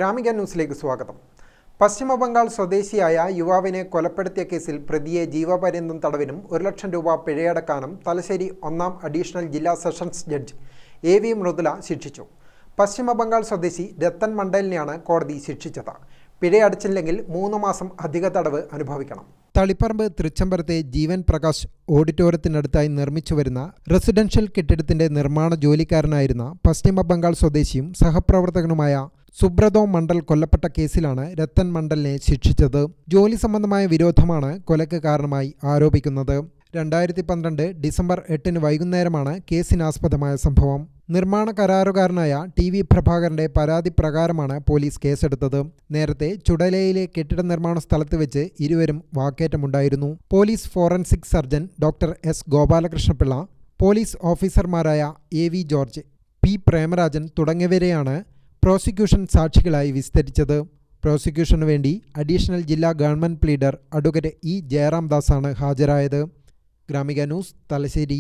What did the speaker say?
ഗ്രാമിക ന്യൂസിലേക്ക് സ്വാഗതം. പശ്ചിമബംഗാൾ സ്വദേശിയായ യുവാവിനെ കൊലപ്പെടുത്തിയ കേസിൽ പ്രതിയെ ജീവപര്യന്തം തടവിനും 1 ലക്ഷം രൂപ പിഴയടക്കാനും തലശ്ശേരി 1-ാം അഡീഷണൽ ജില്ലാ സെഷൻസ് ജഡ്ജ് AV മൃദുല ശിക്ഷിച്ചു. പശ്ചിമബംഗാൾ സ്വദേശി രത്തൻ മണ്ഡലിനെയാണ് കോടതി ശിക്ഷിച്ചത്. പിഴയടച്ചില്ലെങ്കിൽ 3 മാസം അധിക തടവ് അനുഭവിക്കണം. തളിപ്പറമ്പ് തൃച്ചംബരത്തെ ജീവൻ പ്രകാശ് ഓഡിറ്റോറിയത്തിനടുത്തായി നിർമ്മിച്ചുവരുന്ന റെസിഡൻഷ്യൽ കെട്ടിടത്തിന്റെ നിർമ്മാണ ജോലിക്കാരനായിരുന്ന പശ്ചിമബംഗാൾ സ്വദേശിയും സഹപ്രവർത്തകനുമായ സുബ്രതോ മണ്ഡൽ കൊല്ലപ്പെട്ട കേസിലാണ് രത്തൻ മണ്ഡലിനെ ശിക്ഷിച്ചത്. ജോലി സംബന്ധമായ വിരോധമാണ് കൊലയ്ക്ക് കാരണമായി ആരോപിക്കുന്നത്. 2012 ഡിസംബർ 8 വൈകുന്നേരമാണ് കേസിനാസ്പദമായ സംഭവം. നിർമ്മാണ കരാറുകാരനായ TV പ്രഭാകരന്റെ പരാതി പ്രകാരമാണ് പോലീസ് കേസെടുത്തത്. നേരത്തെ ചുടലയിലെ കെട്ടിട നിർമ്മാണ സ്ഥലത്ത് വെച്ച് ഇരുവരും വാക്കേറ്റമുണ്ടായിരുന്നു. Police forensic surgeon doctor S Gopalakrishnapillai, police ഓഫീസർമാരായ AV ജോർജ്, P പ്രേമരാജൻ തുടങ്ങിയവരെയാണ് പ്രോസിക്യൂഷൻ സാക്ഷികളായി വിസ്തരിച്ചത്. പ്രോസിക്യൂഷനു വേണ്ടി അഡീഷണൽ ജില്ലാ ഗവൺമെന്റ് പ്ലീഡർ അഡ്വക്കേറ്റ് E ജയറാംദാസാണ് ഹാജരായത്. ഗ്രാമിക ന്യൂസ്, തലശ്ശേരി.